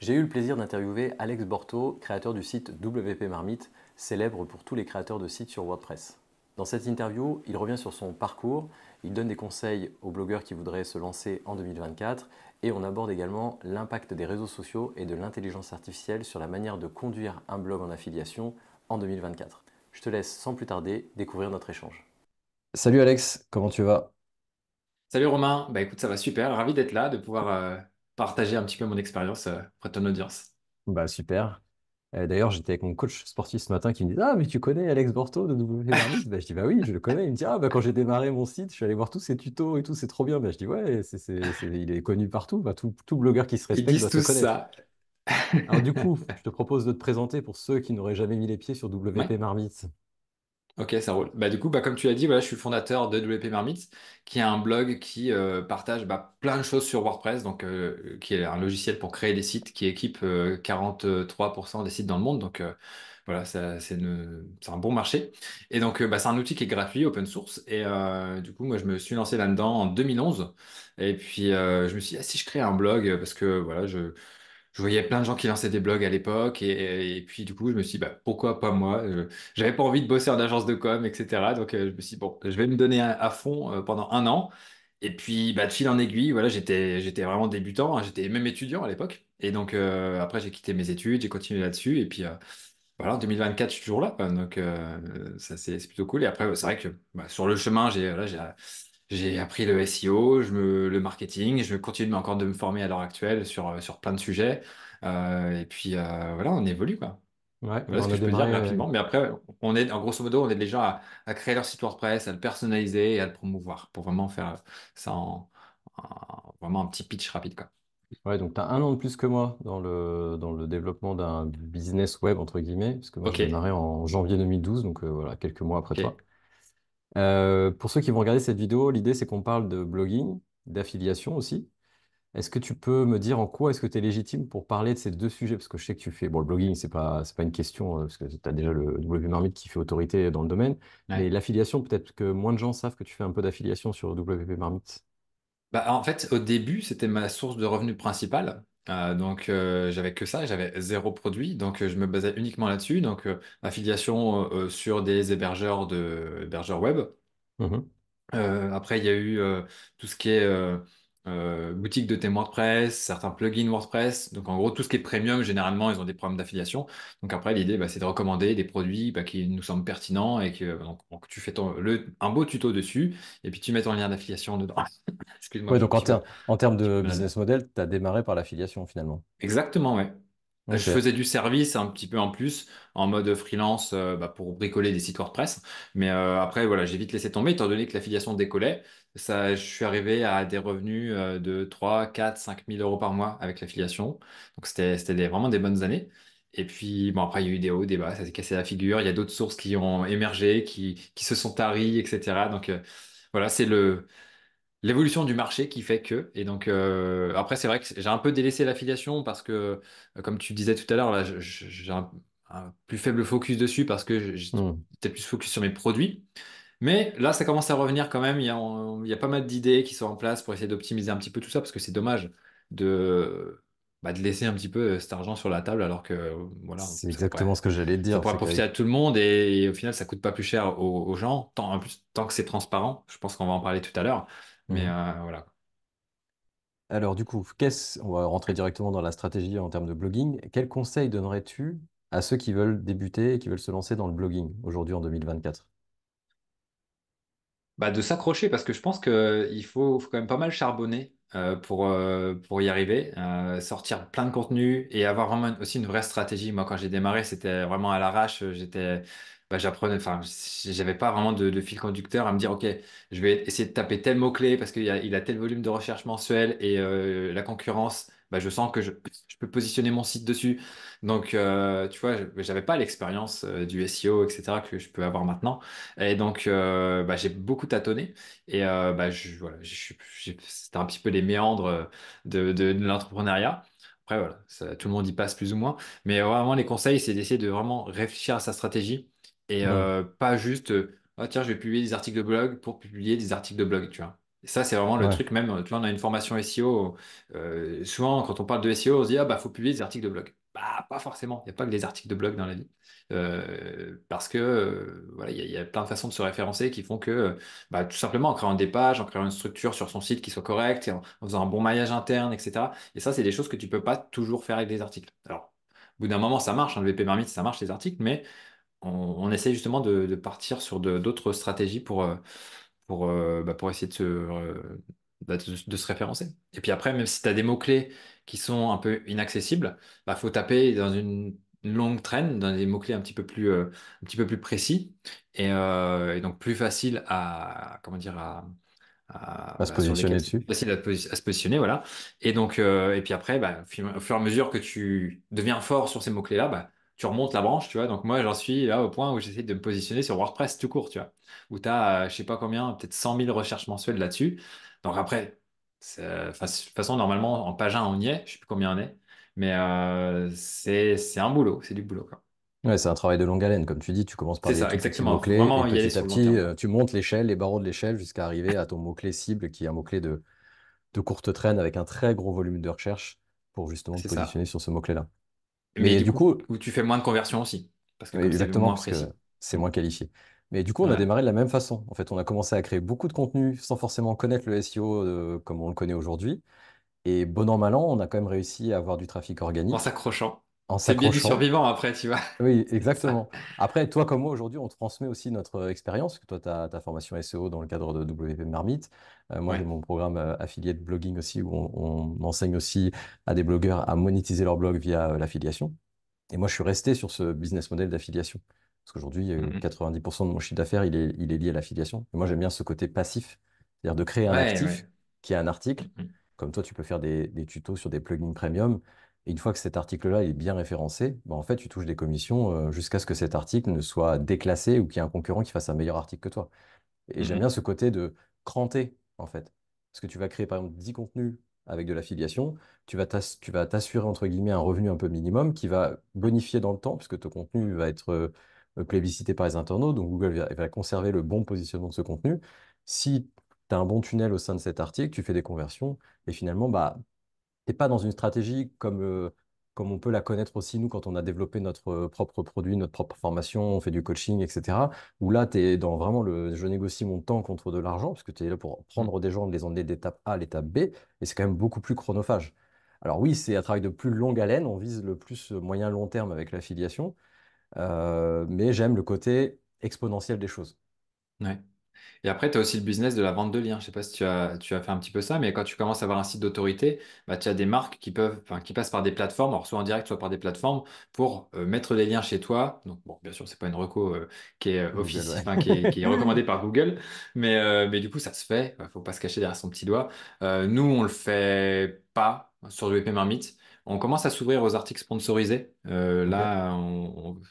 J'ai eu le plaisir d'interviewer Alex Borto, créateur du site WP Marmite, célèbre pour tous les créateurs de sites sur WordPress. Dans cette interview, il revient sur son parcours, il donne des conseils aux blogueurs qui voudraient se lancer en 2024 et on aborde également l'impact des réseaux sociaux et de l'intelligence artificielle sur la manière de conduire un blog en affiliation en 2024. Je te laisse sans plus tarder découvrir notre échange. Salut Alex, comment tu vas? Salut Romain, bah écoute, ça va super, ravi d'être là, de pouvoir partager un petit peu mon expérience auprès de ton audience. Bah super. D'ailleurs, j'étais avec mon coach sportif ce matin qui me dit: Ah, mais tu connais Alex Borto de WP Marmite? Bah, je dis: Bah oui, je le connais. Il me dit: Ah, bah quand j'ai démarré mon site, je suis allé voir tous ses tutos et tout, c'est trop bien. Bah, je dis: Ouais, il est connu partout. Bah, tout blogueur qui se Ils respecte disent doit te tous connaître. ça. Alors, du coup, je te propose de te présenter pour ceux qui n'auraient jamais mis les pieds sur Ouais, WP Marmite. ok, ça roule. Bah du coup, comme tu l'as dit, voilà, je suis le fondateur de WP Marmite, qui est un blog qui partage plein de choses sur WordPress, donc qui est un logiciel pour créer des sites qui équipe 43% des sites dans le monde. Donc voilà, c'est un bon marché. Et donc c'est un outil qui est gratuit, open source. Et du coup, moi, je me suis lancé là-dedans en 2011. Et puis je me suis dit, ah, si je crée un blog, parce que voilà, je voyais plein de gens qui lançaient des blogs à l'époque et puis du coup je me suis dit bah, pourquoi pas moi j'avais pas envie de bosser en agence de com, etc. Donc je me suis dit bon, je vais me donner à fond pendant un an. Et puis de fil en aiguille, voilà, j'étais vraiment débutant, hein, j'étais même étudiant à l'époque. Et donc après j'ai quitté mes études, j'ai continué là-dessus et puis voilà, en 2024 je suis toujours là, quoi. Donc ça c'est plutôt cool. Et après c'est vrai que sur le chemin j'ai appris le SEO, le marketing, je continue encore de me former à l'heure actuelle sur plein de sujets. Et puis voilà, on évolue, quoi. Ouais, Voilà bah, ce on que a je peux dire démarré. rapidement. Mais après, en grosso modo, on aide les gens à créer leur site WordPress, à le personnaliser et à le promouvoir pour vraiment faire ça vraiment un petit pitch rapide, quoi. Ouais, donc tu as un an de plus que moi dans le développement d'un business web, entre guillemets, parce que moi j'ai Ok, démarré en janvier 2012, donc voilà, quelques mois après toi. ok. Pour ceux qui vont regarder cette vidéo, l'idée c'est qu'on parle de blogging, d'affiliation aussi. Est-ce que tu peux me dire en quoi est-ce que tu es légitime pour parler de ces deux sujets? Parce que je sais que tu fais, bon, le blogging, c'est pas une question, parce que tu as déjà le W Marmite qui fait autorité dans le domaine, mais Ouais. l'affiliation, peut-être que moins de gens savent que tu fais un peu d'affiliation sur WP Marmite. Bah, en fait, au début, c'était ma source de revenus principale. Donc, j'avais que ça, j'avais zéro produit. Donc, je me basais uniquement là-dessus. Donc, affiliation sur des hébergeurs web. Mhm. Après, il y a eu tout ce qui est boutique de thème WordPress, certains plugins WordPress. Donc, en gros, tout ce qui est premium, généralement, ils ont des programmes d'affiliation. Donc, après, l'idée, c'est de recommander des produits qui nous semblent pertinents et que donc, tu fais un beau tuto dessus et puis tu mets ton lien d'affiliation dedans. Excuse-moi, Ouais, j'ai donc en termes un petit de peu malade. business model, tu as démarré par l'affiliation finalement. Exactement, ouais. Je Ok. faisais du service un petit peu en plus, en mode freelance, pour bricoler des sites WordPress. Mais après, voilà, j'ai vite laissé tomber, étant donné que l'affiliation décollait. Ça, je suis arrivé à des revenus de 3, 4, 5 000 euros par mois avec l'affiliation. Donc c'était vraiment des bonnes années. Et puis, bon, après, il y a eu des hauts, des bas, ça s'est cassé la figure. Il y a d'autres sources qui ont émergé, qui se sont taries, etc. Donc voilà, c'est l'évolution du marché qui fait que. Et donc, après, c'est vrai que j'ai un peu délaissé l'affiliation parce que, comme tu disais tout à l'heure, là, j'ai un plus faible focus dessus parce que Hmm. j'étais plus focus sur mes produits. Mais là, ça commence à revenir quand même. Il y a pas mal d'idées qui sont en place pour essayer d'optimiser un petit peu tout ça parce que c'est dommage de, de laisser un petit peu cet argent sur la table alors que, voilà, C'est exactement ce que j'allais te ça dire. pourrait C'est profiter qu'avec. à tout le monde et au final, ça coûte pas plus cher aux gens. En plus, tant que c'est transparent, je pense qu'on va en parler tout à l'heure. Mais Mhm. voilà. Alors, du coup, on va rentrer directement dans la stratégie en termes de blogging. Quel conseil donnerais-tu à ceux qui veulent débuter et qui veulent se lancer dans le blogging aujourd'hui en 2024? De s'accrocher parce que je pense faut quand même pas mal charbonner pour y arriver, sortir plein de contenu et avoir vraiment aussi une vraie stratégie. Moi, quand j'ai démarré, c'était vraiment à l'arrache. J'apprenais, enfin, j'avais pas vraiment de fil conducteur à me dire, OK, je vais essayer de taper tel mot-clé parce il a tel volume de recherche mensuel et la concurrence, je sens que je peux positionner mon site dessus. Donc, tu vois, j'avais pas l'expérience du SEO, etc., que je peux avoir maintenant. Et donc, j'ai beaucoup tâtonné. Et voilà, c'était un petit peu les méandres de l'entrepreneuriat. Après, voilà, tout le monde y passe plus ou moins. Mais vraiment, les conseils, c'est d'essayer de vraiment réfléchir à sa stratégie et Hmm. pas juste, ah, tiens, je vais publier des articles de blog pour publier des articles de blog, tu vois. Et ça, c'est vraiment le Ouais. truc même. Tu vois, on a une formation SEO. Souvent, quand on parle de SEO, on se dit, ah bah, faut publier des articles de blog. Bah, pas forcément. Il n'y a pas que des articles de blog dans la vie. Parce que, voilà, il y a plein de façons de se référencer qui font que, bah, tout simplement, en créant des pages, en créant une structure sur son site qui soit correcte, et en faisant un bon maillage interne, etc. Et ça, c'est des choses que tu peux pas toujours faire avec des articles. Alors, au bout d'un moment, ça marche. Le VP Marmite, ça marche, les articles, mais on essaie justement de partir sur d'autres stratégies pour essayer de se référencer. Et puis après, même si tu as des mots-clés qui sont un peu inaccessibles, bah, faut taper dans une longue traîne, dans des mots-clés un petit peu plus précis et donc plus facile à, comment dire, À se sur lesquels positionner c'est plus dessus. facile à se positionner, voilà. Et donc, et puis après, bah, au fur et à mesure que tu deviens fort sur ces mots-clés-là, bah, tu remontes la branche, tu vois. Donc moi, j'en suis là au point où j'essaie de me positionner sur WordPress tout court, tu vois, où tu as, je sais pas combien, peut-être 100 000 recherches mensuelles là-dessus. Donc après, enfin, de toute façon, normalement, en page 1, on y est, je sais plus combien on est, mais c'est un boulot, c'est du boulot, quoi. Ouais, c'est un travail de longue haleine. Comme tu dis, tu commences par C'est des ça, tout petits exactement. Faut mots-clés et vraiment y aller petit à sur le long petit, terme, quoi. tu montes l'échelle, les barreaux de l'échelle jusqu'à arriver à ton mot-clé cible qui est un mot-clé de courte traîne avec un très gros volume de recherche pour justement te C'est ça. positionner sur ce mot-clé-là. Mais Mais du du coup, coup, où tu fais moins de conversions aussi, parce que oui, comme c'est exactement, moins parce que précis. c'est Mm. moins qualifié. Mais du coup, on a Ouais. démarré de la même façon. En fait, on a commencé à créer beaucoup de contenu sans forcément connaître le SEO comme on le connaît aujourd'hui. Et bon an, mal an, on a quand même réussi à avoir du trafic En organique s'accrochant. en C'est le biais du s'accrochant. survivant après, tu vois. Oui, C'est ça. exactement. Après, toi comme moi, aujourd'hui, on transmet aussi notre expérience, que toi, tu as ta formation SEO dans le cadre de WP Marmite. Moi, j'ai Ouais. mon programme affiliate blogging aussi, où on enseigne aussi à des blogueurs à monétiser leur blog via l'affiliation. Et moi, je suis resté sur ce business model d'affiliation. Parce qu'aujourd'hui, Mhm. 90% de mon chiffre d'affaires, il est lié à l'affiliation. Et moi, j'aime bien ce côté passif, c'est-à-dire de créer un Ouais, actif ouais. qui est un article. Mhm. Comme toi, tu peux faire des tutos sur des plugins premium. Et une fois que cet article-là est bien référencé, bah, en fait, tu touches des commissions jusqu'à ce que cet article ne soit déclassé ou qu'il y ait un concurrent qui fasse un meilleur article que toi. Et j'aime bien Mhm. ce côté de cranter, en fait. Parce que tu vas créer, par exemple, 10 contenus avec de l'affiliation, tu vas t'assurer, entre guillemets, un revenu un peu minimum qui va bonifier dans le temps, puisque ton contenu va être plébiscité par les internautes, donc Google va conserver le bon positionnement de ce contenu. Si tu as un bon tunnel au sein de cet article, tu fais des conversions, et finalement, bah, t'es pas dans une stratégie comme on peut la connaître aussi, nous, quand on a développé notre propre produit, notre propre formation, on fait du coaching, etc. Où là, tu es dans vraiment le je négocie mon temps contre de l'argent, parce que tu es là pour Mhm. prendre des gens, les emmener d'étape A à l'étape B, et c'est quand même beaucoup plus chronophage. Alors oui, c'est un travail de plus longue haleine, on vise le plus moyen-long terme avec l'affiliation, mais j'aime le côté exponentiel des choses. Ouais. Et après, tu as aussi le business de la vente de liens. Je sais pas si tu as fait un petit peu ça, mais quand tu commences à avoir un site d'autorité, bah, tu as des marques qui passent par des plateformes, alors soit en direct, soit par des plateformes, pour mettre des liens chez toi. Donc, bon, bien sûr, c'est pas une reco qui est Google, ouais. enfin, qui est recommandée par Google, mais du coup, ça se fait. Faut pas se cacher derrière son petit doigt. Nous, on le fait pas sur le WP Marmite. On commence à s'ouvrir aux articles sponsorisés. Ok. Là,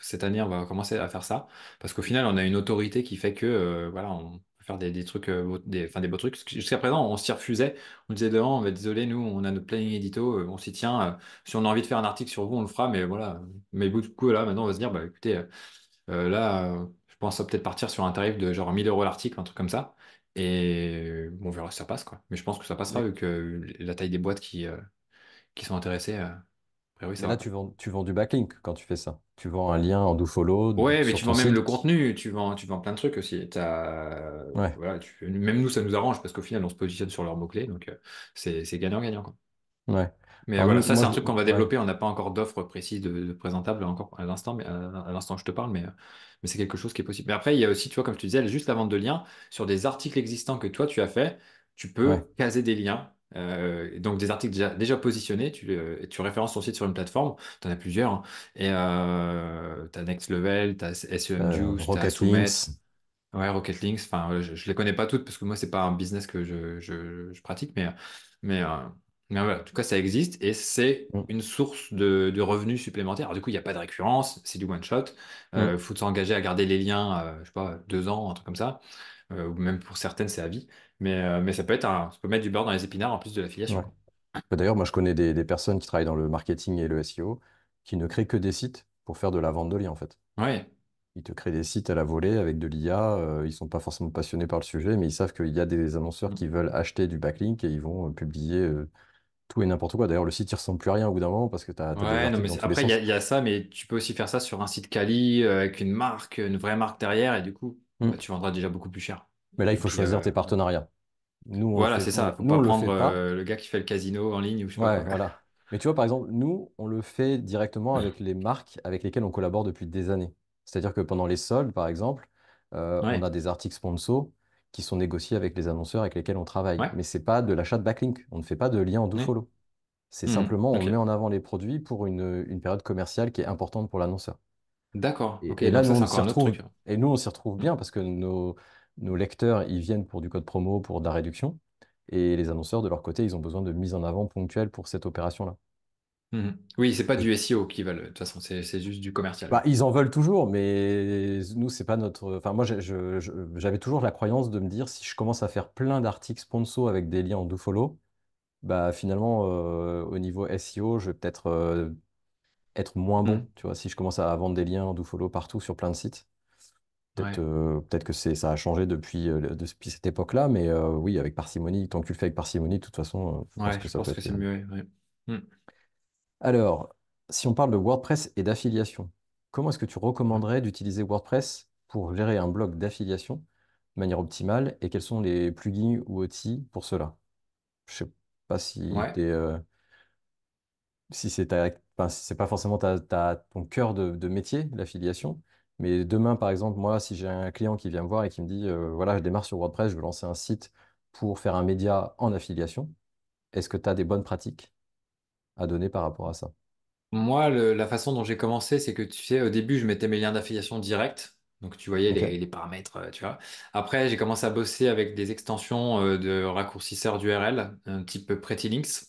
cette année, on va commencer à faire ça. Parce qu'au final, on a une autorité qui fait que, voilà, on peut faire des trucs, enfin, des beaux trucs. Parce que jusqu'à présent, on s'y refusait. On disait devant, désolé, nous, on a notre planning édito, on s'y tient. Si on a envie de faire un article sur vous, on le fera. Mais voilà. Mais du coup, là, maintenant, on va se dire, bah, écoutez, là, je pense à peut-être partir sur un tarif de genre 1 000 € l'article, un truc comme ça. Et bon, on verra si ça passe, quoi. Mais je pense que ça passera Mais, vu que la taille des boîtes qui sont intéressées, a priori, mais ça va, là, quoi. tu vends du backlink quand tu fais ça. Tu vends un lien en dofollow Ouais, mais sur tu ton vends même le site qui... contenu, tu vends plein de trucs aussi. Ouais. Voilà, même nous, ça nous arrange parce qu'au final, on se positionne sur leurs mots-clés, donc c'est gagnant-gagnant, quoi. Ouais. Mais Alors voilà, nous, ça, moi, c'est un truc qu'on va ouais, développer. On n'a pas encore d'offre précise de présentable encore à l'instant, mais à l'instant, je te parle, mais c'est quelque chose qui est possible. Mais après, il y a aussi, tu vois, comme je te disais, juste la vente de liens sur des articles existants que toi, tu as fait, tu ouais, peux caser des liens. Donc des articles déjà positionnés, et tu références ton site sur une plateforme, tu en as plusieurs, hein. Et tu as Next Level, tu as SEM Juice, tu as Rocket Soumettre, Links. ouais, Rocket Links, enfin, je les connais pas toutes parce que moi, c'est pas un business que je pratique, mais, euh, mais voilà, en tout cas, ça existe et c'est Mm, une source de revenus supplémentaires. Alors, du coup, il n'y a pas de récurrence, c'est du one shot. mm. Faut s'engager à garder les liens, je sais pas, 2 ans, un truc comme ça, ou même pour certaines, c'est à vie. Mais ça peut mettre du beurre dans les épinards en plus de l'affiliation, Ouais. quoi. D'ailleurs, moi, je connais des personnes qui travaillent dans le marketing et le SEO qui ne créent que des sites pour faire de la vente de liens, en fait. Ouais. Ils te créent des sites à la volée avec de l'IA. Ils sont pas forcément passionnés par le sujet, mais ils savent qu'il y a des annonceurs qui Mm. veulent acheter du backlink et ils vont publier tout et n'importe quoi. D'ailleurs, le site, il ressemble plus à rien au bout d'un moment parce que tu as des Ouais, non, articles mais dans tous les après, sens. il y a ça, mais tu peux aussi faire ça sur un site quali, avec une marque, une vraie marque derrière, et du coup, bah, Mm. tu vendras déjà beaucoup plus cher. Mais là, il Et faut puis, choisir tes partenariats. Nous, on le voilà, fait, c'est ça. Faut nous, pas on le prendre fait pas. le gars qui fait le casino en ligne ou je sais pas Ouais, quoi. voilà. Mais tu vois, par exemple, nous, on le fait directement avec les marques avec lesquelles on collabore depuis des années. C'est-à-dire que pendant les soldes, par exemple, on a Ouais, des articles sponsors qui sont négociés avec les annonceurs avec lesquels on travaille. ouais, Mais c'est pas de l'achat de backlink. On ne fait pas de lien en ouais. do-follow. C'est Mhm. simplement, on met Ok. en avant les produits pour une période commerciale qui est importante pour l'annonceur. D'accord. Ok, Et là, donc nous, ça, c'est on s'y encore un autre retrouve. truc. Et nous, on s'y retrouve Mhm. bien parce que nos lecteurs, ils viennent pour du code promo, pour de la réduction. Et les annonceurs, de leur côté, ils ont besoin de mise en avant ponctuelle pour cette opération-là. Mhm. Oui, c'est pas Et du SEO qu'ils veulent. De toute façon, c'est juste du commercial. bah, ils en veulent toujours, mais nous, c'est pas notre. Enfin, moi, j'avais toujours la croyance de me dire si je commence à faire plein d'articles sponsors avec des liens en dofollow, bah finalement, au niveau SEO, je vais peut-être être moins bon. Mhm. Tu vois, si je commence à vendre des liens en dofollow partout sur plein de sites. Ouais. Peut-être que ça a changé depuis cette époque-là, mais oui, avec parcimonie, tant que tu le fais avec parcimonie, de toute façon, je pense Ouais, que je ça peut pense que être c'est bien. mieux. Ouais. Ouais. Alors, si on parle de WordPress et d'affiliation, comment est-ce que tu Mhm. recommanderais d'utiliser WordPress pour gérer un blog d'affiliation de manière optimale et quels sont les plugins ou outils pour cela? Je sais pas si Ouais. t'es, si c'est enfin, si c'est pas forcément ton cœur de métier, l'affiliation, mais demain, par exemple, moi, si j'ai un client qui vient me voir et qui me dit, voilà, je démarre sur WordPress, je veux lancer un site pour faire un média en affiliation, est-ce que tu as des bonnes pratiques à donner par rapport à ça? Moi, la façon dont j'ai commencé, c'est que tu sais, au début, je mettais mes liens d'affiliation directs. Donc, tu voyais Ok, les paramètres, tu vois. Après, j'ai commencé à bosser avec des extensions de raccourcisseurs d'URL, un type Pretty Links.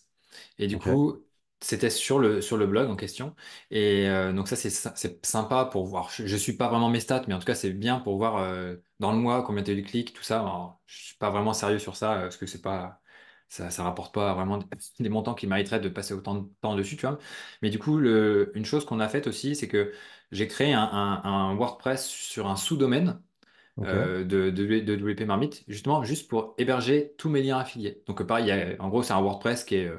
Et du ok, coup, c'était sur le blog en question. Et donc, ça, c'est sympa pour voir. Je suis pas vraiment mes stats, mais en tout cas, c'est bien pour voir dans le mois combien tu as eu de clics, tout ça. Alors, je suis pas vraiment sérieux sur ça, parce que c'est pas. Ça rapporte pas vraiment des montants qui mériteraient de passer autant de temps dessus, tu vois. Mais du coup, une chose qu'on a faite aussi, c'est que j'ai créé un WordPress sur un sous-domaine ok, de WP Marmite, justement, juste pour héberger tous mes liens affiliés. Donc, pareil, en gros, c'est un WordPress qui est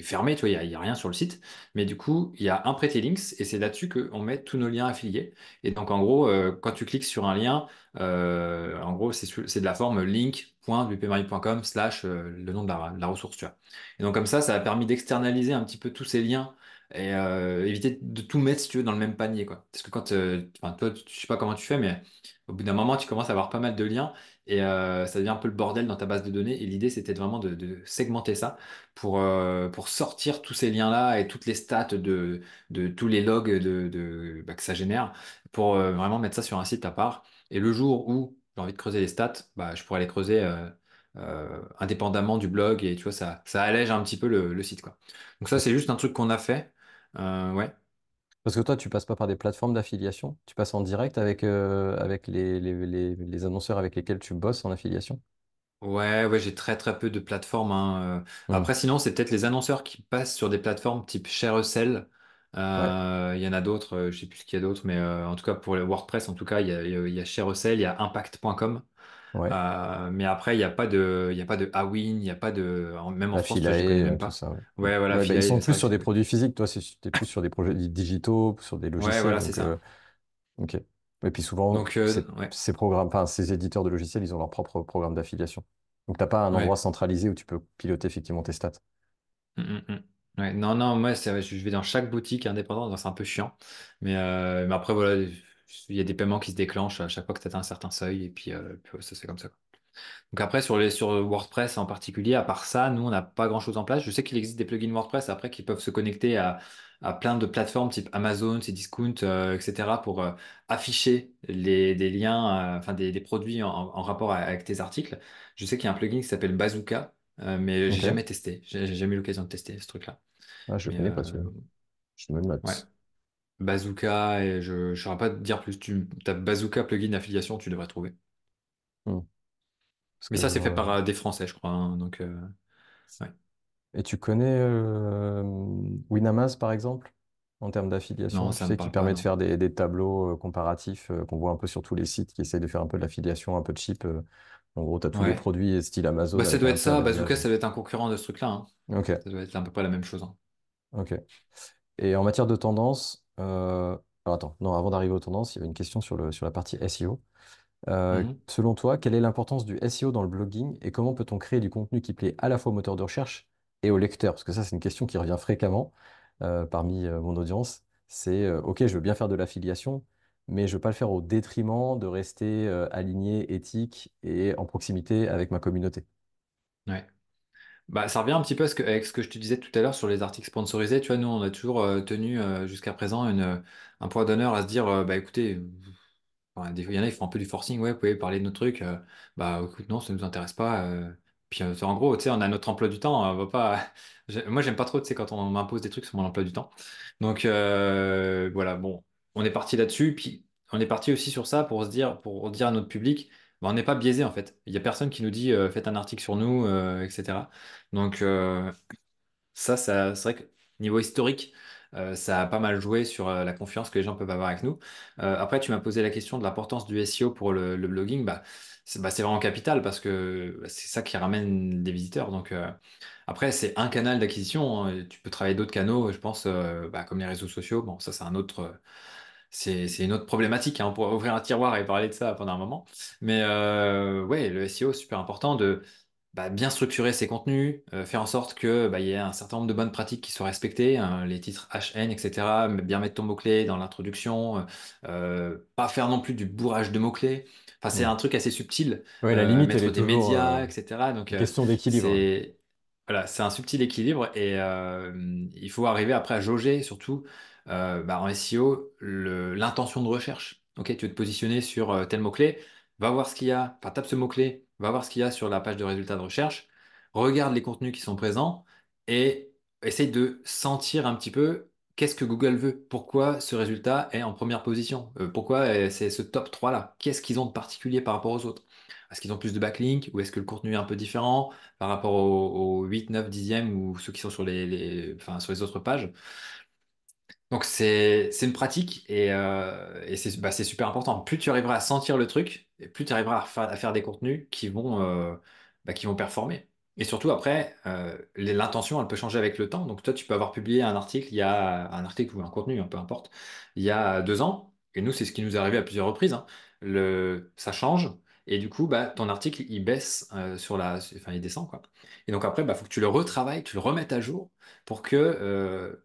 fermé, tu vois, il y a rien sur le site. Mais du coup, il y a un Pretty Links et c'est là-dessus qu'on met tous nos liens affiliés. Et donc, en gros, quand tu cliques sur un lien, en gros, c'est de la forme link.wpmarmite.com slash le nom de la ressource, tu vois. Et donc, comme ça a permis d'externaliser un petit peu tous ces liens et éviter de tout mettre, si tu veux, dans le même panier, quoi. Parce que quand, enfin, toi, je sais pas comment tu fais, mais au bout d'un moment, tu commences à avoir pas mal de liens et ça devient un peu le bordel dans ta base de données. Et l'idée, c'était vraiment de segmenter ça pour sortir tous ces liens-là et toutes les stats de tous les logs que ça génère pour vraiment mettre ça sur un site à part. Et le jour où j'ai envie de creuser les stats, bah, je pourrais les creuser indépendamment du blog et tu vois, ça allège un petit peu le site, quoi. Donc ça, c'est ok. juste un truc qu'on a fait. Ouais. Parce que toi, tu passes pas par des plateformes d'affiliation, tu passes en direct avec les annonceurs avec lesquels tu bosses en affiliation. Ouais, ouais, j'ai très très peu de plateformes, hein. Hmm. Après, sinon, c'est peut-être les annonceurs qui passent sur des plateformes type ShareASale. Ouais, Il y en a d'autres, je sais plus ce qu'il y a d'autres, mais en tout cas pour le WordPress, en tout cas, il y a ShareASale, il y a Impact.com. ouais. Mais après, il y a pas de Awin, il y a pas de, même en France, tu vois, je les connais Affilié, même tout pas. ça. Ouais. Hmm. Ouais, voilà, Ouais, bah, ils sont Philae, c'est plus vrai que sur je des les connais. produits physiques. Toi, t'es plus sur des projets digitaux, sur des Ouais, logiciels. voilà, c'est Donc, ça. ok. Et puis souvent, Donc, ouais, ces programmes, enfin, ces éditeurs de logiciels, ils ont leur propre programme d'affiliation. Donc, t'as pas un endroit ouais. centralisé où tu peux piloter effectivement tes stats. Mm, mm, mm. Ouais, non, non, moi, je vais dans chaque boutique indépendante, donc c'est un peu chiant. Mais après, voilà, il y a des paiements qui se déclenchent à chaque fois que tu atteins un certain seuil, et puis ouais, ça c'est comme ça. Donc après, sur WordPress en particulier, à part ça, nous, on n'a pas grand-chose en place. Je sais qu'il existe des plugins WordPress après qui peuvent se connecter à plein de plateformes type Amazon, Cdiscount, etc. pour afficher des liens, enfin des produits en rapport avec tes articles. Je sais qu'il y a un plugin qui s'appelle Bazooka, mais j'ai Ok. jamais testé. J'ai jamais eu l'occasion de tester ce truc-là. Ah, je Mais connais pas celui-là. Je me le ouais, note. Bazooka, et je ne saurais pas te dire plus. Tu tapes Bazooka plugin affiliation, tu devrais trouver. Hmm. Parce Mais que ça, je c'est fait vois. par des Français, je crois, hein, donc, ouais. Et tu connais Winamaz, par exemple? en termes Non, d'affiliation, tu ça me sais, qui parle pas, permet de non. faire des tableaux comparatifs qu'on voit un peu sur tous les sites qui essayent de faire un peu de l'affiliation un peu cheap. En gros, tu as tous les Ouais. produits style Amazon Bah, ça avec doit un être peu un ça. même Bazooka, image. ça doit être un concurrent de ce truc-là, hein. Ok, Ça doit être à peu près la même chose, hein. ok. Et en matière de tendance, alors attends, non, avant d'arriver aux tendances, il y avait une question sur la partie SEO. Mhm. Selon toi, quelle est l'importance du SEO dans le blogging et comment peut-on créer du contenu qui plaît à la fois au moteur de recherche et au lecteur? Parce que ça, c'est une question qui revient fréquemment parmi mon audience. C'est OK, je veux bien faire de l'affiliation, mais je ne veux pas le faire au détriment de rester aligné, éthique et en proximité avec ma communauté. Ouais. Bah, ça revient un petit peu avec ce que je te disais tout à l'heure sur les articles sponsorisés. Tu vois, nous, on a toujours tenu jusqu'à présent un point d'honneur à se dire, bah écoutez, enfin, des fois, il y en a, ils font un peu du forcing, ouais, vous pouvez parler de nos trucs. Bah écoute, non, ça nous intéresse pas. Puis en gros, tu sais, on a notre emploi du temps. On va pas. Moi, j'aime pas trop, tu sais, quand on m'impose des trucs sur mon emploi du temps. Donc voilà, bon, on est parti là-dessus. Puis on est parti aussi sur ça pour dire à notre public, bah, on n'est pas biaisé en fait. Il y a personne qui nous dit faites un article sur nous, etc. Donc c'est vrai que niveau historique, ça a pas mal joué sur la confiance que les gens peuvent avoir avec nous. Après, tu m'as posé la question de l'importance du SEO pour le blogging. C'est vraiment capital parce que bah, c'est ça qui ramène des visiteurs. Donc, après, c'est un canal d'acquisition, hein. Tu peux travailler d'autres canaux, je pense, bah, comme les réseaux sociaux. Bon, ça, c'est un autre, c'est une autre problématique, hein. On pourrait ouvrir un tiroir et parler de ça pendant un moment. Mais ouais, le SEO, c'est super important de bah, bien structurer ses contenus, faire en sorte que bah, il y ait un certain nombre de bonnes pratiques qui soient respectées, hein, les titres HN, etc. Mais bien mettre ton mot-clé dans l'introduction, pas faire non plus du bourrage de mots-clés. Enfin, c'est Hmm. un truc assez subtil, Ouais, la limite, elle mettre est des toujours médias, etc. Donc, une question d'équilibre. c'est voilà, c'est un subtil équilibre et il faut arriver après à jauger surtout bah, en SEO l'intention de recherche. Ok, tu veux te positionner sur tel mot-clé, va voir ce qu'il y a, enfin tape ce mot-clé, va voir ce qu'il y a sur la page de résultats de recherche, regarde les contenus qui sont présents et essaye de sentir un petit peu qu'est-ce que Google veut, pourquoi ce résultat est en première position, pourquoi c'est ce top 3 là, qu'est-ce qu'ils ont de particulier par rapport aux autres. Est-ce qu'ils ont plus de backlinks ou est-ce que le contenu est un peu différent par rapport aux 8, 9, 10e ou ceux qui sont sur enfin, sur les autres pages? Donc c'est une pratique et c'est super important. Plus tu arriveras à sentir le truc, et plus tu arriveras à faire des contenus qui vont performer. Et surtout après, l'intention, elle peut changer avec le temps. Donc toi, tu peux avoir publié un article, il y a un article ou un contenu, hein, peu importe, il y a 2 ans. Et nous, c'est ce qui nous est arrivé à plusieurs reprises, hein. Ça change. Et du coup, bah, ton article, il baisse enfin, il descend, quoi. Et donc après, bah, faut que tu le retravailles, tu le remettes à jour pour que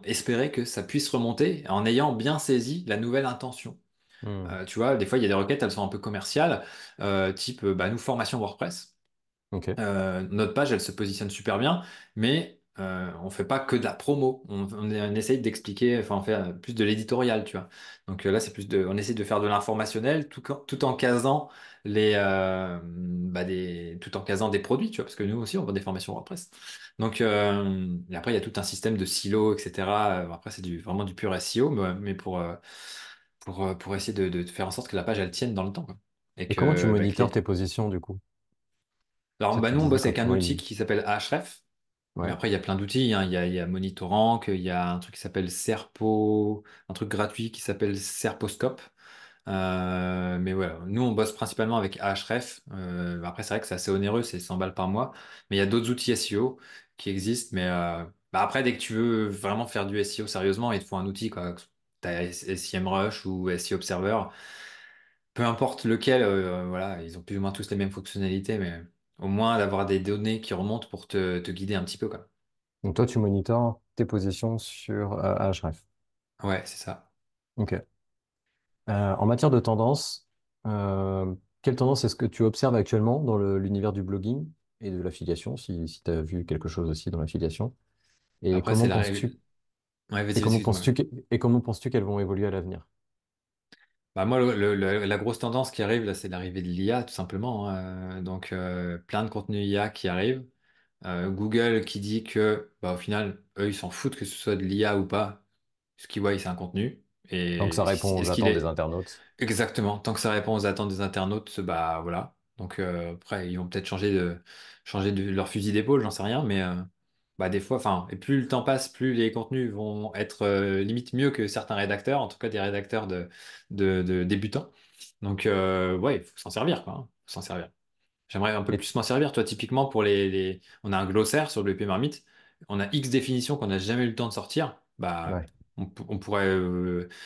espérer que ça puisse remonter en ayant bien saisi la nouvelle intention. Hmm. Tu vois, des fois, il y a des requêtes, elles sont un peu commerciales, type bah, nous, formation WordPress. Ok. Notre page, elle se positionne super bien, mais on fait pas que de la promo. On essaye d'expliquer, enfin, on fait plus de l'éditorial, tu vois. Donc là, on essaie de faire de l'informationnel tout en casant tout en casant des produits, tu vois, parce que nous aussi, on vend des formations WordPress. Donc, et après, il y a tout un système de silos, etc. Après, c'est vraiment du pur SEO, mais pour essayer de faire en sorte que la page, elle tienne dans le temps, quoi. Et Et comment tu que monitores tes positions du coup? alors, Ça, bah, tu nous, on disais bosse quand avec tu... un outil Oui. qui s'appelle Ahref. Mais Ouais. après, il y a plein d'outils, hein. Il y a Monitorank, il y a un truc qui s'appelle Serpo, un truc gratuit qui s'appelle Serposcope. Mais voilà, nous, on bosse principalement avec Ahref. Après, c'est vrai que c'est assez onéreux, c'est 100 balles par mois. Mais il y a d'autres outils SEO qui existent. Mais bah, après, dès que tu veux vraiment faire du SEO sérieusement, il te faut un outil, quoi. T'as SEMrush ou SEO Observer. Peu importe lequel, voilà, ils ont plus ou moins tous les mêmes fonctionnalités, mais au moins d'avoir des données qui remontent pour te guider un petit peu, quoi. Donc toi, tu monitores tes positions sur Ahrefs. Ouais, c'est ça. Ok. En matière de tendance, quelle tendance est-ce que tu observes actuellement dans l'univers du blogging et de l'affiliation, si tu as vu quelque chose aussi dans l'affiliation? Et Après, c'est comment la penses-tu règle. Ouais, et vas-y, comment excuse-moi. penses-tu et comment penses-tu qu'elles vont évoluer à l'avenir? Bah, moi, la grosse tendance qui arrive, là, c'est l'arrivée de l'IA, tout simplement, hein. Donc, plein de contenus IA qui arrivent. Google qui dit que, bah, au final, eux, ils s'en foutent que ce soit de l'IA ou pas. Ce qu'ils voient, c'est un contenu. Tant que ça Et répond aux est-ce qu'il attentes des est internautes. exactement, tant que ça répond aux attentes des internautes, bah voilà. Donc, après, ils vont peut-être changer de leur fusil d'épaule, j'en sais rien, mais. bah des fois, enfin, et plus le temps passe, plus les contenus vont être limite mieux que certains rédacteurs, en tout cas des rédacteurs de débutants. Donc, ouais, il faut s'en servir, quoi, hein. Faut s'en servir. J'aimerais un peu Et plus m'en servir. Toi, typiquement, pour on a un glossaire sur le WP Marmite. On a X définitions qu'on n'a jamais eu le temps de sortir. Bah, ouais. on pourrait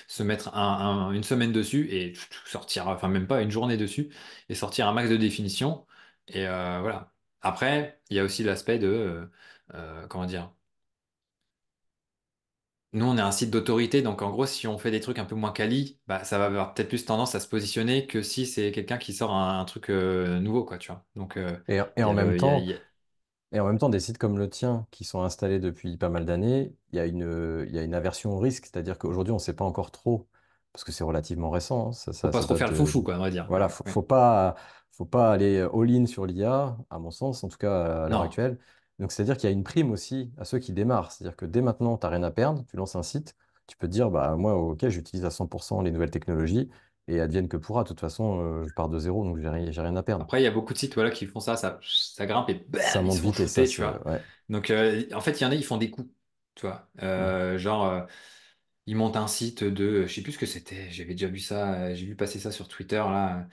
se mettre une semaine dessus et sortir, enfin, même pas une journée dessus et sortir un max de définitions. Et voilà. Après, il y a aussi l'aspect de, comment dire, nous, on est un site d'autorité, donc en gros, si on fait des trucs un peu moins quali, bah, ça va avoir peut-être plus tendance à se positionner que si c'est quelqu'un qui sort un truc nouveau, quoi, tu vois. Donc, Et il y en a même le, il y a- il temps, y a- Et en même temps, des sites comme le tien, qui sont installés depuis pas mal d'années, il y a une aversion au risque, c'est-à-dire qu'aujourd'hui, on ne sait pas encore trop, parce que c'est relativement récent, hein, Faut pas ça trop date faire le de... foufou, quoi, on va dire. Voilà, faut pas aller all-in sur l'IA, à mon sens, en tout cas à l'heure Non. actuelle. Donc, c'est-à-dire qu'il y a une prime aussi à ceux qui démarrent. C'est-à-dire que dès maintenant, tu n'as rien à perdre, tu lances un site, tu peux te dire, bah, moi, ok, j'utilise à 100% les nouvelles technologies, et advienne que pourra. De toute façon, je pars de zéro, donc j'ai rien à perdre. Après, il y a beaucoup de sites, voilà, qui font ça, ça grimpe et Ça bam, ils se monte font vite et ça shooter, tu se... vois. Ouais, Donc, en fait, il y en a, ils font des coups, tu vois. ouais, Genre, ils montent un site de, je sais plus ce que c'était, j'avais déjà vu ça, j'ai vu passer ça sur Twitter, là.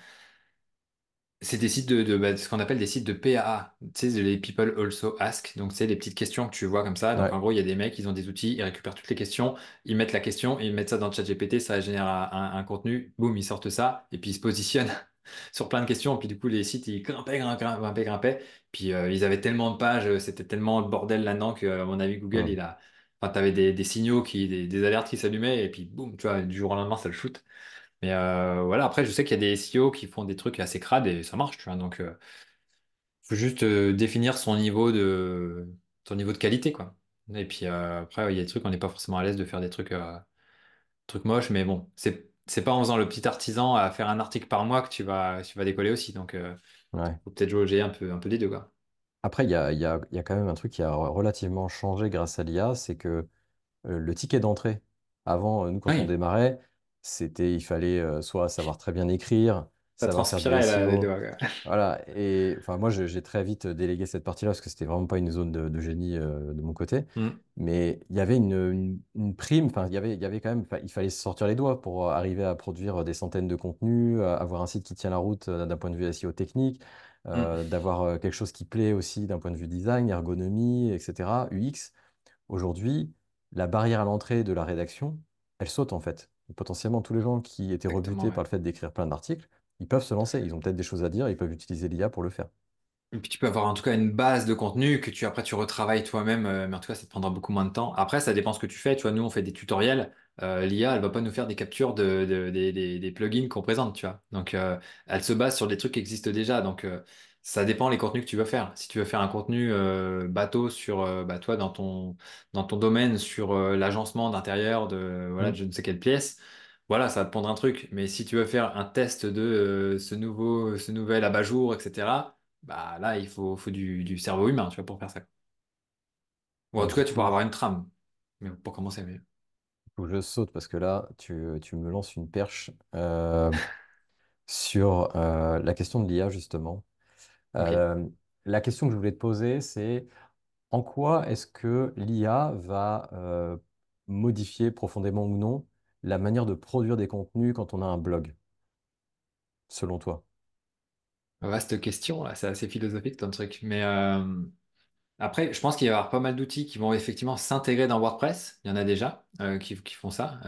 C'est des sites ce qu'on appelle des sites de PAA, tu sais, les People Also Ask. Donc, c'est les petites questions que tu vois comme ça. Donc, en ouais. gros, il y a des mecs, ils ont des outils, ils récupèrent toutes les questions, ils mettent la question, ils mettent ça dans le chat GPT, ça génère un contenu, boum, ils sortent ça, et puis ils se positionnent sur plein de questions. Puis, du coup, les sites, ils grimpaient. Puis, ils avaient tellement de pages, c'était tellement de bordel là-dedans que, à mon avis, Google, Hmm. enfin, t'avais des signaux des alertes qui s'allumaient, et puis, boum, tu vois, du jour au lendemain, ça le shoot. Mais voilà, après, je sais qu'il y a des SEO qui font des trucs assez crades et ça marche, tu vois. Donc, faut juste définir son niveau de qualité, quoi. Et puis après, ouais, il y a des trucs, on n'est pas forcément à l'aise de faire des trucs moches, mais bon, c'est pas en faisant le petit artisan à faire un article par mois que tu vas décoller aussi. Donc, Ouais. faut peut-être jauger un peu des deux, quoi. Après, il y a quand même un truc qui a relativement changé grâce à l'IA, c'est que le ticket d'entrée, avant, nous, quand on Oui, démarrait, il fallait soit savoir très bien écrire, ça savoir faire du transpirait là, les SEO. doigts, quoi. Voilà. Et enfin, moi, j'ai très vite délégué cette partie-là parce que c'était vraiment pas une zone de génie de mon côté. Hmm. Mais il y avait une prime, enfin, il y avait quand même, enfin, il fallait se sortir les doigts pour arriver à produire des centaines de contenus, avoir un site qui tient la route d'un point de vue SEO technique, Hmm. d'avoir quelque chose qui plaît aussi d'un point de vue design, ergonomie, etc., UX. Aujourd'hui, la barrière à l'entrée de la rédaction, elle saute en fait. Et potentiellement, tous les gens qui étaient Exactement, rebutés ouais. par le fait d'écrire plein d'articles, ils peuvent se lancer. Ils ont peut-être des choses à dire, ils peuvent utiliser l'IA pour le faire. Et puis tu peux avoir en tout cas une base de contenu que après tu retravailles toi-même, mais en tout cas ça te prendra beaucoup moins de temps. Après ça dépend ce que tu fais, tu vois, nous on fait des tutoriels, l'IA elle va pas nous faire des captures des plugins qu'on présente, tu vois. Donc elle se base sur des trucs qui existent déjà, donc ça dépend les contenus que tu veux faire. Si tu veux faire un contenu bateau sur bah, toi dans ton domaine sur l'agencement d'intérieur de voilà de Mm. je ne sais quelle pièce. Voilà, ça va te prendre un truc, mais si tu veux faire un test de ce nouvel abat-jour, etc. Bah là, faut du cerveau humain, tu vois, pour faire ça. Ou en Et tout cas, du tu pourras coup, avoir une trame. Mais pour commencer, mais. faut que je saute parce que là, tu me lances une perche sur la question de l'IA, justement. Ok. Euh, la question que je voulais te poser, c'est en quoi est-ce que l'IA va modifier profondément ou non la manière de produire des contenus quand on a un blog, selon toi? Vaste question, là, c'est assez philosophique ton truc. Mais après, je pense qu'il va y avoir pas mal d'outils qui vont effectivement s'intégrer dans WordPress. Il y en a déjà qui font ça.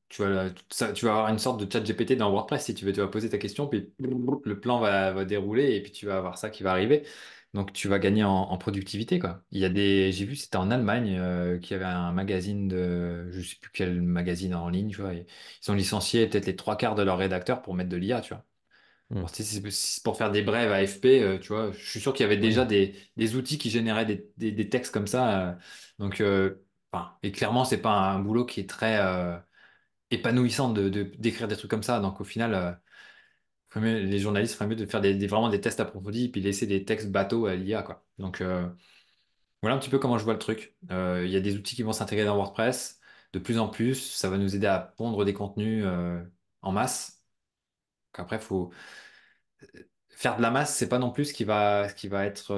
Tu vas, tu vas avoir une sorte de chat GPT dans WordPress si tu veux. Tu vas poser ta question, puis le plan va dérouler et puis tu vas avoir ça qui va arriver. Donc tu vas gagner en productivité, quoi. J'ai vu, c'était en Allemagne qu'il y avait un magazine je sais plus quel magazine en ligne, tu vois. Ils ont licencié peut-être les trois quarts de leurs rédacteurs pour mettre de l'IA, tu vois. Hmm. Alors, si c'est pour faire des brèves AFP, tu vois, je suis sûr qu'il y avait déjà Oui, des outils qui généraient des textes comme ça. Donc, enfin, et clairement, c'est pas un boulot qui est très épanouissant d'écrire des trucs comme ça. Donc, au final, les journalistes feraient mieux de faire vraiment des tests approfondis et puis laisser des textes bateaux à l'IA, quoi. Donc, voilà un petit peu comment je vois le truc. Il y a des outils qui vont s'intégrer dans WordPress de plus en plus. Ça va nous aider à pondre des contenus en masse. Donc, après, faut faire de la masse, c'est pas non plus ce qui va être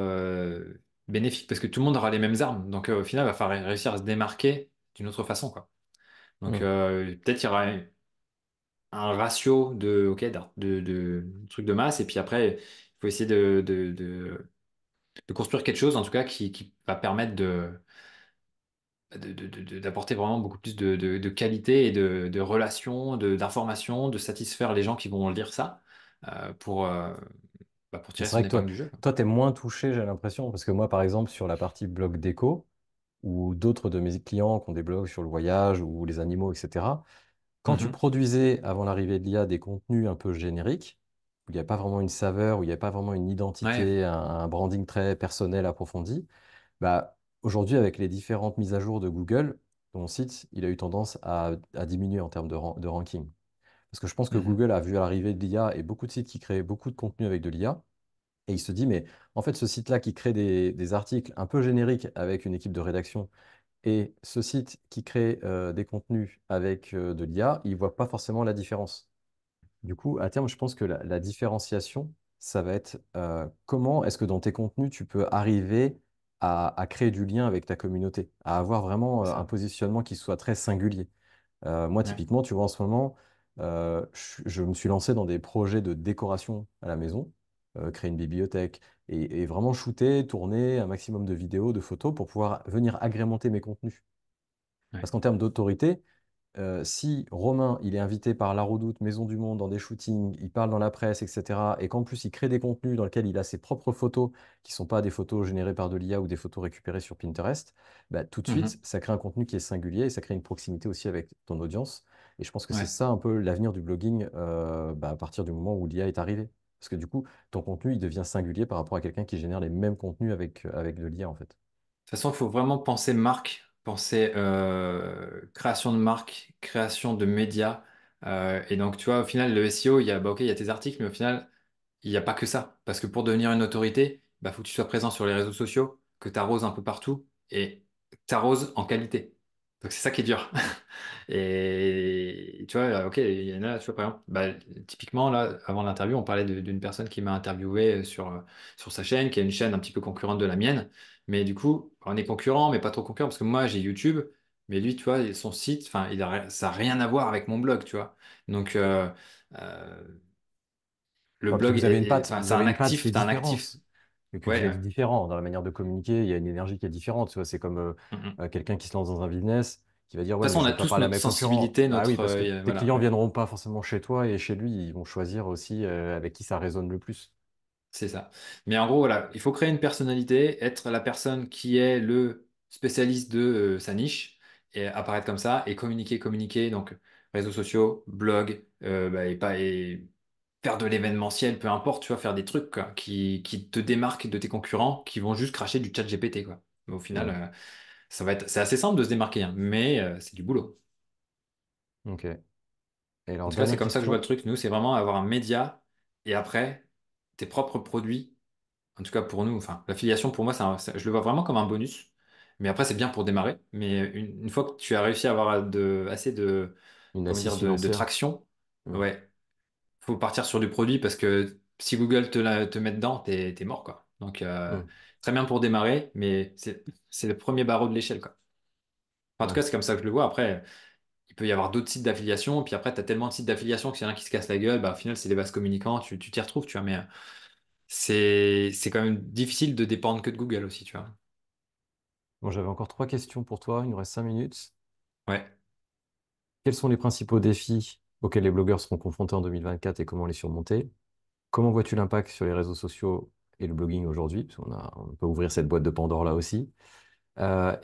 bénéfique parce que tout le monde aura les mêmes armes. Donc au final, il va falloir réussir à se démarquer d'une autre façon, quoi. Donc Mm. peut-être il y aura un ratio de trucs de masse et puis après, il faut essayer de construire quelque chose en tout cas qui va permettre d'apporter vraiment beaucoup plus de qualité et de relations, d'informations, de satisfaire les gens qui vont lire ça pour, pour Mais tirer c'est vrai son que épingle du jeu, quoi. toi, t'es moins touché, j'ai l'impression, parce que moi, par exemple, sur la partie blog déco, ou d'autres de mes clients qui ont des blogs sur le voyage ou les animaux, etc., quand tu Mhm. produisais, avant l'arrivée de l'IA, des contenus un peu génériques, où il n'y a pas vraiment une saveur, où il n'y a pas vraiment une Ouais. identité, un branding très personnel approfondi, bah, aujourd'hui, avec les différentes mises à jour de Google, ton site, il a eu tendance à diminuer en termes de ranking. Parce que je pense que Mhm. Google a vu à l'arrivée de l'IA et beaucoup de sites qui créent beaucoup de contenu avec de l'IA, et il se dit, mais en fait, ce site-là qui crée des articles un peu génériques avec une équipe de rédaction, et ce site qui crée des contenus avec de l'IA, il ne voit pas forcément la différence. Du coup, à terme, je pense que la différenciation, ça va être comment est-ce que dans tes contenus, tu peux arriver à créer du lien avec ta communauté, à avoir vraiment C'est un ça. positionnement qui soit très singulier. Moi, Ouais. typiquement, tu vois, en ce moment, je me suis lancé dans des projets de décoration à la maison, créer une bibliothèque et vraiment shooter, tourner un maximum de vidéos, de photos pour pouvoir venir agrémenter mes contenus. Ouais. Parce qu'en termes d'autorité, si Romain, il est invité par La Redoute, Maison du Monde, dans des shootings, il parle dans la presse, etc., et qu'en plus il crée des contenus dans lesquels il a ses propres photos, qui ne sont pas des photos générées par de l'IA ou des photos récupérées sur Pinterest, bah, tout de suite, Mhm. ça crée un contenu qui est singulier et ça crée une proximité aussi avec ton audience. Et je pense que c'est Ouais. ça un peu l'avenir du blogging à partir du moment où l'IA est arrivée. Parce que du coup, ton contenu, il devient singulier par rapport à quelqu'un qui génère les mêmes contenus avec de l'IA, en fait. De toute façon, il faut vraiment penser marque, penser création de marque, création de médias. Et donc, tu vois, au final, le SEO, il y a, bah, ok, il y a tes articles, mais au final, il n'y a pas que ça. Parce que pour devenir une autorité, bah, faut que tu sois présent sur les réseaux sociaux, que tu arroses un peu partout et tu arroses en qualité. Donc, c'est ça qui est dur. Et tu vois, ok, il y en a, tu vois, par exemple, bah, typiquement, là, avant l'interview, on parlait d'une personne qui m'a interviewé sur sa chaîne, qui a une chaîne un petit peu concurrente de la mienne. Mais du coup, on est concurrent, mais pas trop concurrent, parce que moi, j'ai YouTube, mais lui, tu vois, son site, enfin, ça n'a rien à voir avec mon blog, tu vois. Donc, euh, le Ouais, parce que blog enfin, vous avez une patte qui est t'as un actif. différente. Et puis vous Ouais. êtes différent dans la manière de communiquer, il y a une énergie qui est différente. Tu vois, c'est comme Mm, mm. De quelqu'un qui se lance dans un business, qui va dire, toute ouais, mais façon, on je a vais pas tous parler à notre mes concurrents. sensibilité, Bah oui, parce que tes voilà. clients viendront pas forcément chez toi et chez lui, ils vont choisir aussi avec qui ça résonne le plus. C'est ça. Mais en gros, voilà, il faut créer une personnalité, être la personne qui est le spécialiste de sa niche et apparaître comme ça et communiquer, communiquer. Donc, réseaux sociaux, blog, et faire de l'événementiel, peu importe, tu vas faire des trucs quoi, qui te démarquent de tes concurrents qui vont juste cracher du chat GPT, quoi. Mais au final, Hmm. c'est assez simple de se démarquer, hein, mais c'est du boulot. Ok. Et En alors, tout cas, c'est dernière comme ça que je vois le question, truc. Nous, c'est vraiment avoir un média et après, tes propres produits. En tout cas, pour nous, enfin, l'affiliation, pour moi, je le vois vraiment comme un bonus. Mais après, c'est bien pour démarrer. Mais une fois que tu as réussi à avoir assez une comment assise dire, de financière. traction, Hmm. ouais, faut partir sur du produit parce que si Google te met dedans, t'es mort, quoi. Donc, Hmm. très bien pour démarrer, mais c'est le premier barreau de l'échelle, quoi. Enfin, en tout Ouais. cas, c'est comme ça que je le vois. Après, il peut y avoir d'autres sites d'affiliation. Puis après, tu as tellement de sites d'affiliation que s'il y en a un qui se casse la gueule, bah, au final, c'est les vases communicants. Tu t'y retrouves, tu vois. Mais c'est quand même difficile de dépendre que de Google aussi, tu vois. Bon, j'avais encore 3 questions pour toi, il nous reste 5 minutes. Ouais. Quels sont les principaux défis auxquels les blogueurs seront confrontés en 2024 et comment les surmonter? Comment vois-tu l'impact sur les réseaux sociaux et le blogging aujourd'hui? Parce on peut ouvrir cette boîte de Pandore là aussi.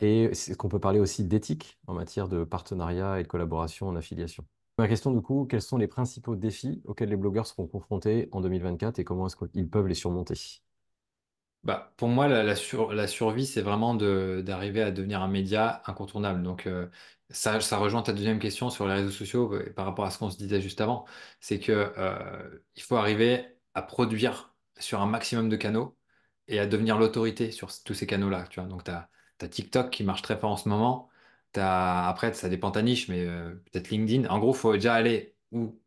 Et est-ce qu'on peut parler aussi d'éthique en matière de partenariat et de collaboration en affiliation? Ma question du coup, quels sont les principaux défis auxquels les blogueurs seront confrontés en 2024 et comment est-ce qu'ils peuvent les surmonter? Bah, pour moi, la survie, c'est vraiment d'arriver à devenir un média incontournable. Donc, ça rejoint ta deuxième question sur les réseaux sociaux par rapport à ce qu'on se disait juste avant. C'est que, il faut arriver à produire sur un maximum de canaux et à devenir l'autorité sur tous ces canaux-là. Tu vois. Donc, t'as TikTok qui marche très fort en ce moment. Après, ça dépend de ta niche, mais peut-être LinkedIn. En gros, il faut déjà aller où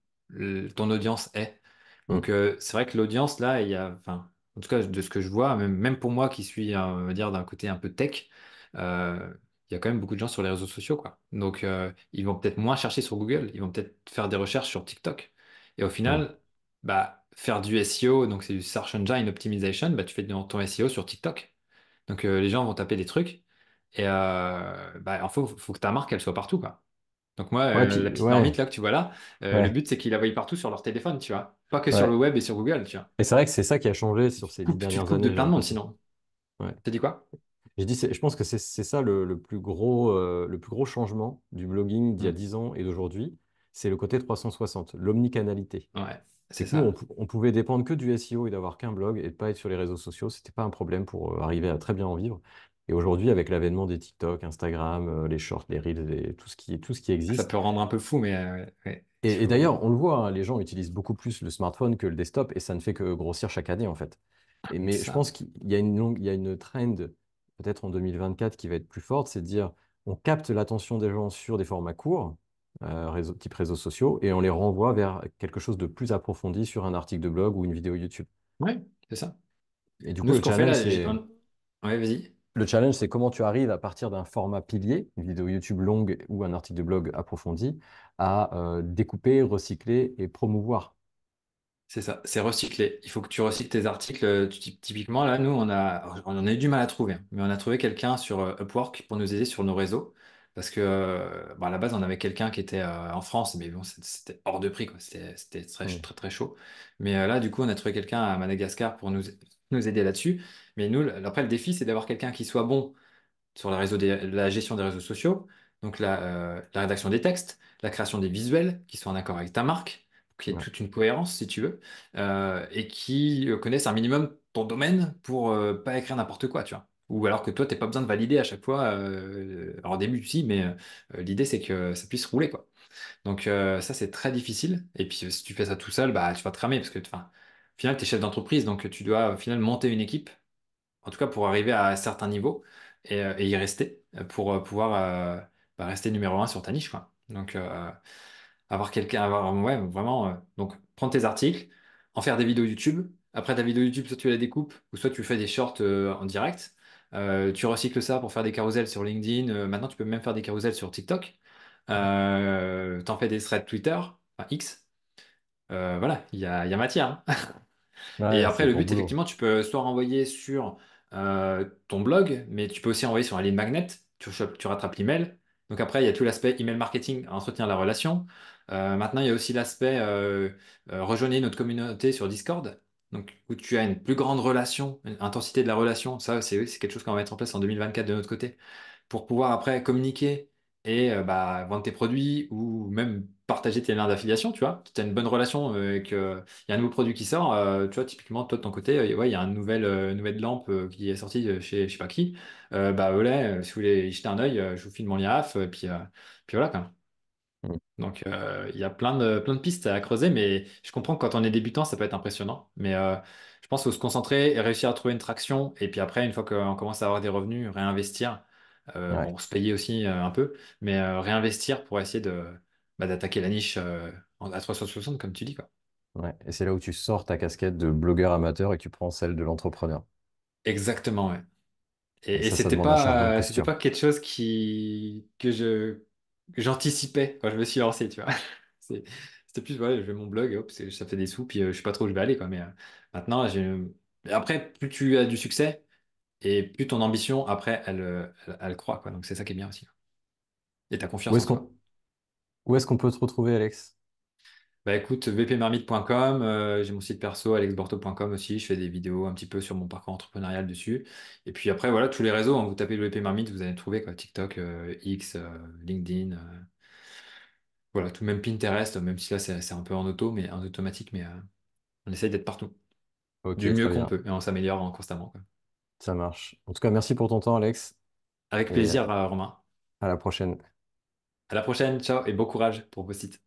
ton audience est. Hmm. Donc, c'est vrai que l'audience, là, enfin, en tout cas de ce que je vois, même pour moi qui suis, on va dire, d'un côté un peu tech, euh, il y a quand même beaucoup de gens sur les réseaux sociaux, quoi. Donc, ils vont peut-être moins chercher sur Google, ils vont peut-être faire des recherches sur TikTok. Et au Hmm. final, bah, faire du SEO, donc c'est du Search Engine Optimization, bah, tu fais ton SEO sur TikTok. Donc, les gens vont taper des trucs et bah, faut que ta marque, elle soit partout, quoi. Donc moi, Ouais, la puis, petite marmite ouais, là que tu vois là, le ouais, but c'est qu'ils la voient partout sur leur téléphone, tu vois. Pas que sur le ouais. web et sur Google, tu vois. Et c'est vrai que c'est ça qui a changé sur ces dix Tu te dernières coupes de années, j'ai plein de monde l'impression. sinon. Ouais. T'as dit quoi? J'ai dit, je pense que c'est ça le plus gros changement du blogging d'il y a Hmm. 10 ans et d'aujourd'hui, c'est le côté 360, l'omnicanalité. Ouais, C'est c'est que nous, ça. on pouvait dépendre que du SEO et d'avoir qu'un blog et de pas être sur les réseaux sociaux. C'était pas un problème pour arriver à très bien en vivre. Et aujourd'hui, avec l'avènement des TikTok, Instagram, les shorts, les reels, tout ce qui Ça existe. peut rendre un peu fou, mais ouais, il Et faut. d'ailleurs, on le voit, hein, les gens utilisent beaucoup plus le smartphone que le desktop et ça ne fait que grossir chaque année en fait. Mais je Ça. pense qu'il y a il y a une trend, peut-être en 2024, qui va être plus forte, c'est de dire on capte l'attention des gens sur des formats courts, type réseaux sociaux, et on les renvoie vers quelque chose de plus approfondi sur un article de blog ou une vidéo YouTube. Ouais, c'est ça. Et du coup, Nous, ce qu'on fait là, ouais, vas-y. le challenge, c'est comment tu arrives à partir d'un format pilier, une vidéo YouTube longue ou un article de blog approfondi, à découper, recycler et promouvoir. C'est ça, c'est recyclé. Il faut que tu recycles tes articles. Typiquement, là, nous, on a eu du mal à trouver, hein. Mais on a trouvé quelqu'un sur Upwork pour nous aider sur nos réseaux. Parce que, bah, à la base, on avait quelqu'un qui était en France, mais bon, c'était hors de prix, quoi. C'était très, Hmm. très, très chaud. Mais là, du coup, on a trouvé quelqu'un à Madagascar pour nous aider là-dessus. Mais nous, après, le défi, c'est d'avoir quelqu'un qui soit bon sur la gestion des réseaux sociaux, donc la rédaction des textes, la création des visuels qui sont en accord avec ta marque, pour qu'il y ait Ouais. toute une cohérence si tu veux, et qui connaissent un minimum ton domaine pour pas écrire n'importe quoi, tu vois. Ou alors que toi, t'es pas besoin de valider à chaque fois. Alors au début, si, mais l'idée c'est que ça puisse rouler, quoi. Donc ça, c'est très difficile. Et puis si tu fais ça tout seul, bah tu vas te cramer parce que, enfin, au final, tu es chef d'entreprise, donc tu dois au final monter une équipe en tout cas pour arriver à un certain niveau et y rester, pour pouvoir bah, rester numéro un sur ta niche, quoi. Donc, avoir quelqu'un, ouais, vraiment, donc prendre tes articles, en faire des vidéos YouTube. Après ta vidéo YouTube, soit tu la découpes, ou soit tu fais des shorts en direct. Tu recycles ça pour faire des carousels sur LinkedIn. Maintenant, tu peux même faire des carousels sur TikTok. T'en fais des threads Twitter, enfin X. Voilà, il y a matière, hein. Et Ouais, après, c'est le gros but, boulot. effectivement, tu peux soit renvoyer sur ton blog, mais tu peux aussi envoyer sur un lead magnet. Tu rattrapes l'email. Donc après, il y a tout l'aspect email marketing à entretenir la relation. Maintenant, il y a aussi l'aspect rejoignez notre communauté sur Discord. Donc, où tu as une plus grande relation, une intensité de la relation. Ça, c'est quelque chose qu'on va mettre en place en 2024 de notre côté pour pouvoir après communiquer et bah, vendre tes produits ou même partager tes liens d'affiliation, tu vois. Si tu as une bonne relation et qu'il y a un nouveau produit qui sort, tu vois, typiquement, toi de ton côté, ouais, il y a une nouvelle lampe qui est sortie chez je sais pas qui, bah voilà, si vous voulez y jeter un œil, je vous file mon lien AF, puis voilà, quoi. Hmm. Donc, il y a plein de pistes à creuser, mais je comprends que quand on est débutant, ça peut être impressionnant. Mais je pense qu'il faut se concentrer et réussir à trouver une traction. Et puis après, une fois qu'on commence à avoir des revenus, réinvestir. Ouais, Bon, se payer aussi un peu, mais réinvestir pour essayer d'attaquer la niche à 360, comme tu dis, quoi. ouais. Et c'est là où tu sors ta casquette de blogueur amateur et que tu prends celle de l'entrepreneur. Exactement, ouais. Et Et ça c'était demande un changement de pas, c'était posture. pas quelque chose que j'anticipais quand je me suis lancé, tu vois. C'est- C'était plus, ouais, je vais mon blog, hop, ça fait des sous, puis je sais pas trop où je vais aller, quoi. Mais maintenant, et après, plus tu as du succès et plus ton ambition, après, elle croît, quoi. Donc c'est ça qui est bien aussi, quoi. Et ta Où confiance en est-ce toi. qu'on où est-ce qu'on peut te retrouver, Alex? Bah écoute, vpmarmite.com, j'ai mon site perso, alexborto.com aussi, je fais des vidéos un petit peu sur mon parcours entrepreneurial dessus. Et puis après, voilà, tous les réseaux, hein, vous tapez le VP Marmite, vous allez trouver quoi, TikTok, X, LinkedIn, voilà, tout même Pinterest, même si là c'est un peu en auto, mais en automatique, mais on essaye d'être partout, du Ok, mieux très qu'on bien. peut, et on s'améliore constamment, quoi. Ça marche. En tout cas, merci pour ton temps, Alex, Avec et plaisir, Romain. à la prochaine. À la prochaine, ciao, et bon courage pour vos sites.